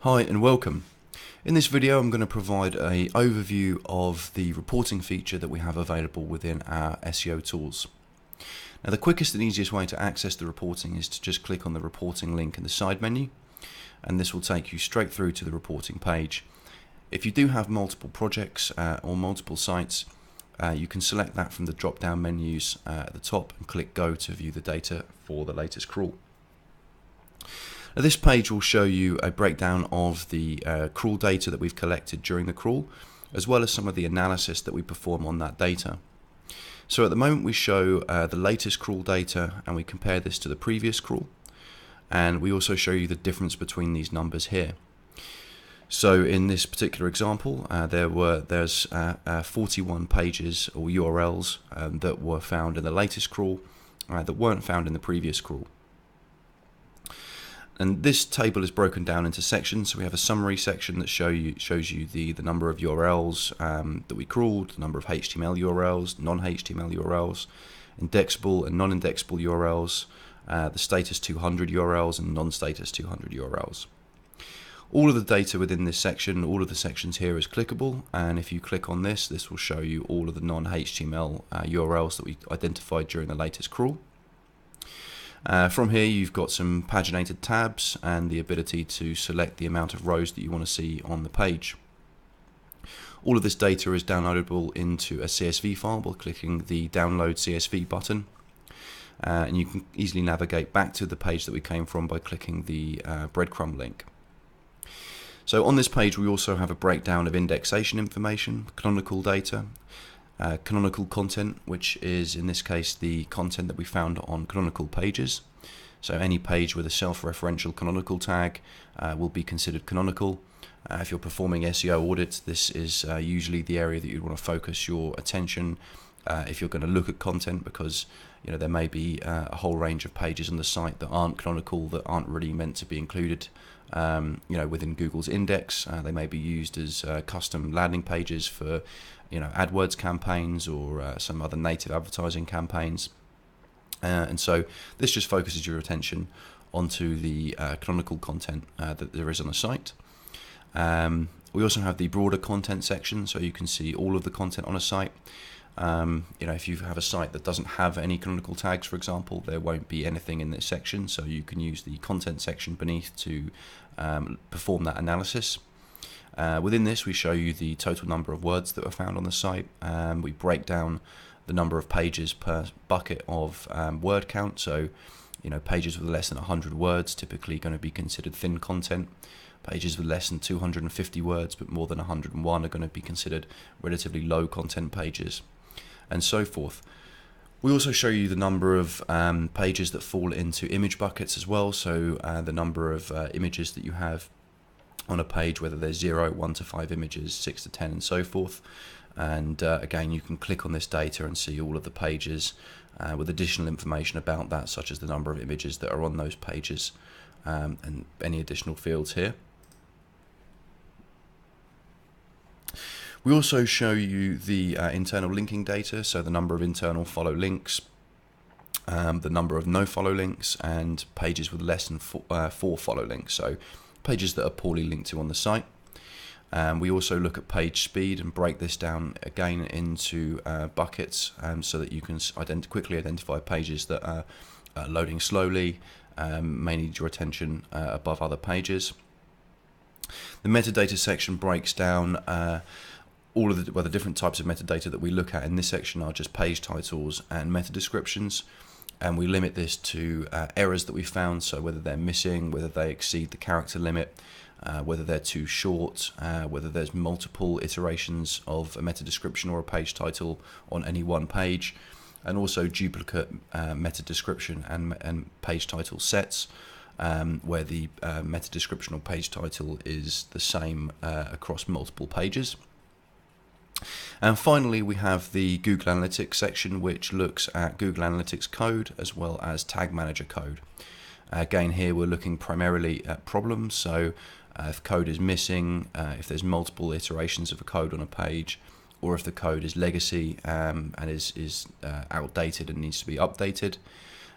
Hi and welcome. In this video I'm going to provide an overview of the reporting feature that we have available within our SEO tools. Now the quickest and easiest way to access the reporting is to just click on the reporting link in the side menu, and this will take you straight through to the reporting page. If you do have multiple projects or multiple sites, you can select that from the drop down menus at the top and click go to view the data for the latest crawl. Now this page will show you a breakdown of the crawl data that we've collected during the crawl, as well as some of the analysis that we perform on that data. So at the moment we show the latest crawl data and we compare this to the previous crawl, and we also show you the difference between these numbers here. So in this particular example there's 41 pages or URLs that were found in the latest crawl that weren't found in the previous crawl. And this table is broken down into sections. So we have a summary section that shows you the number of URLs that we crawled, the number of HTML URLs, non-HTML URLs, indexable and non-indexable URLs, the status 200 URLs and non-status 200 URLs. All of the data within this section, all of the sections here is clickable, and if you click on this, this will show you all of the non-HTML URLs that we identified during the latest crawl. From here you've got some paginated tabs and the ability to select the amount of rows that you want to see on the page. All of this data is downloadable into a CSV file by clicking the download CSV button, and you can easily navigate back to the page that we came from by clicking the breadcrumb link. So on this page we also have a breakdown of indexation information, canonical data, canonical content, which is in this case the content that we found on canonical pages. So any page with a self-referential canonical tag will be considered canonical. If you're performing SEO audits, this is usually the area that you'd want to focus your attention if you're going to look at content, because there may be a whole range of pages on the site that aren't canonical, that aren't really meant to be included within Google's index. They may be used as custom landing pages for AdWords campaigns or some other native advertising campaigns, and so this just focuses your attention onto the canonical content that there is on the site. We also have the broader content section, so you can see all of the content on a site. If you have a site that doesn't have any canonical tags, for example, there won't be anything in this section, so you can use the content section beneath to perform that analysis. Within this we show you the total number of words that were found on the site. We break down the number of pages per bucket of word count, so pages with less than 100 words typically going to be considered thin content. Pages with less than 250 words but more than 101 are going to be considered relatively low content pages, and so forth. We also show you the number of pages that fall into image buckets as well, so the number of images that you have on a page, whether there's 0, 1 to 5 images, 6 to 10 and so forth. And again, you can click on this data and see all of the pages with additional information about that, such as the number of images that are on those pages and any additional fields here. We also show you the internal linking data, so the number of internal follow links, the number of no follow links, and pages with less than 4 follow links, so pages that are poorly linked to on the site. We also look at page speed and break this down again into buckets, so that you can quickly identify pages that are loading slowly, may need your attention above other pages. The metadata section breaks down all of the different types of metadata that we look at in this section are just page titles and meta descriptions, and we limit this to errors that we found, so whether they're missing, whether they exceed the character limit, whether they're too short, whether there's multiple iterations of a meta description or a page title on any one page, and also duplicate meta description and page title sets, where the meta description or page title is the same across multiple pages. And finally we have the Google Analytics section, which looks at Google Analytics code as well as Tag Manager code. Again, here we're looking primarily at problems, so if code is missing, if there's multiple iterations of a code on a page, or if the code is legacy and is outdated and needs to be updated.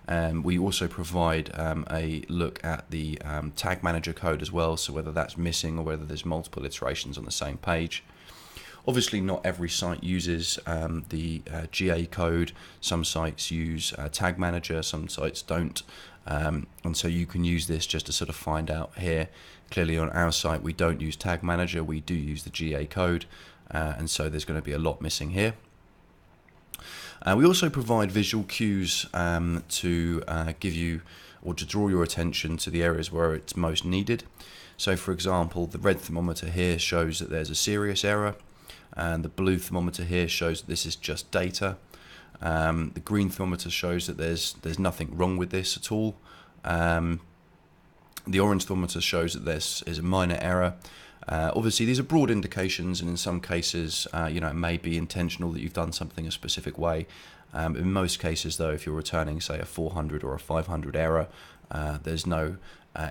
We also provide a look at the tag manager code as well, so whether that's missing or whether there's multiple iterations on the same page. Obviously, not every site uses the GA code. Some sites use Tag Manager, some sites don't. And so you can use this just to sort of find out here. Clearly on our site, we don't use Tag Manager, we do use the GA code. And so there's going to be a lot missing here. We also provide visual cues to give you or to draw your attention to the areas where it's most needed. So for example, the red thermometer here shows that there's a serious error, and the blue thermometer here shows that this is just data. The green thermometer shows that there's nothing wrong with this at all. The orange thermometer shows that this is a minor error. Obviously, these are broad indications, and in some cases, it may be intentional that you've done something a specific way. In most cases, though, if you're returning, say, a 400 or a 500 error, there's no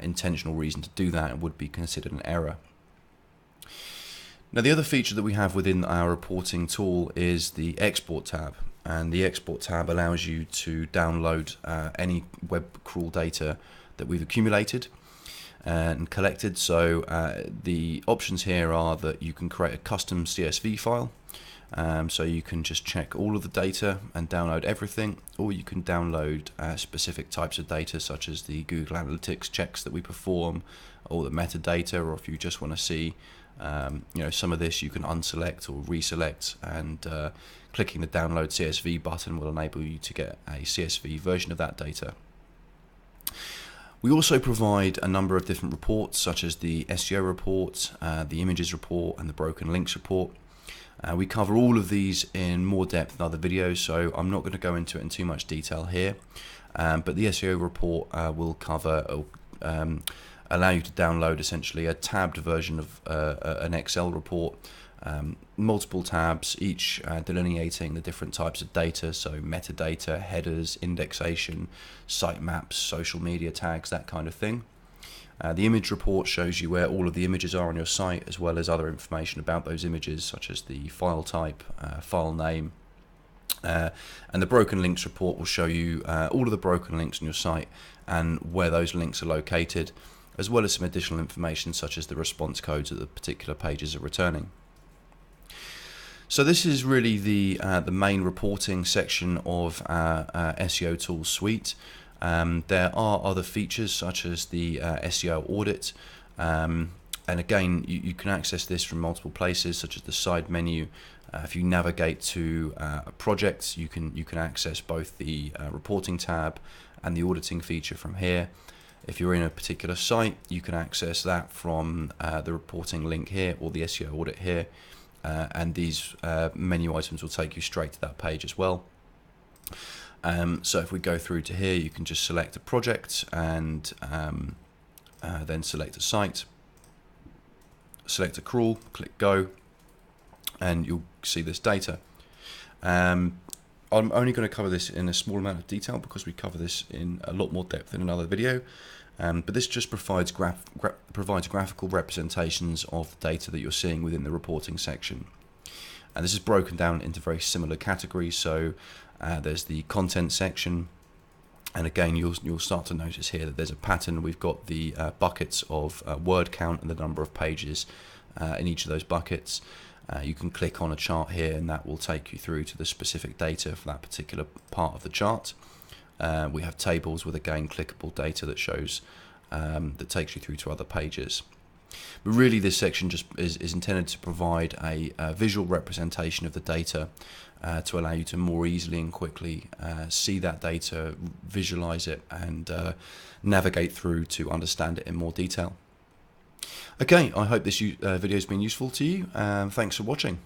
intentional reason to do that. It would be considered an error. Now, the other feature that we have within our reporting tool is the Export tab, and the Export tab allows you to download any web crawl data that we've accumulated and collected. So the options here are that you can create a custom CSV file, so you can just check all of the data and download everything, or you can download specific types of data such as the Google Analytics checks that we perform, or the metadata, or if you just want to see some of this, you can unselect or reselect, and clicking the download CSV button will enable you to get a CSV version of that data. We also provide a number of different reports, such as the SEO report, the images report, and the broken links report. We cover all of these in more depth in other videos, so I'm not going to go into it in too much detail here. But the SEO report will cover, allow you to download essentially a tabbed version of an Excel report, multiple tabs, each delineating the different types of data, so metadata, headers, indexation, sitemaps, social media tags, that kind of thing. The image report shows you where all of the images are on your site, as well as other information about those images, such as the file type, file name. And the broken links report will show you all of the broken links on your site and where those links are located, as well as some additional information such as the response codes that the particular pages are returning. So this is really the main reporting section of our SEO tools suite. There are other features such as the SEO Audit, and again you can access this from multiple places, such as the side menu. If you navigate to a project, you can access both the reporting tab and the auditing feature from here. If you're in a particular site, you can access that from the reporting link here, or the SEO Audit here, and these menu items will take you straight to that page as well. So if we go through to here, you can just select a project and then select a site, select a crawl, click go, and you'll see this data. I'm only going to cover this in a small amount of detail because we cover this in a lot more depth in another video, but this just provides graphical representations of the data that you're seeing within the reporting section. And this is broken down into very similar categories. So there's the content section, and again you'll start to notice here that there's a pattern. We've got the buckets of word count and the number of pages in each of those buckets. You can click on a chart here, and that will take you through to the specific data for that particular part of the chart. We have tables with again clickable data that shows that takes you through to other pages. But really this section just is intended to provide a visual representation of the data to allow you to more easily and quickly see that data, visualize it, and navigate through to understand it in more detail. Okay, I hope this video has been useful to you. Thanks for watching.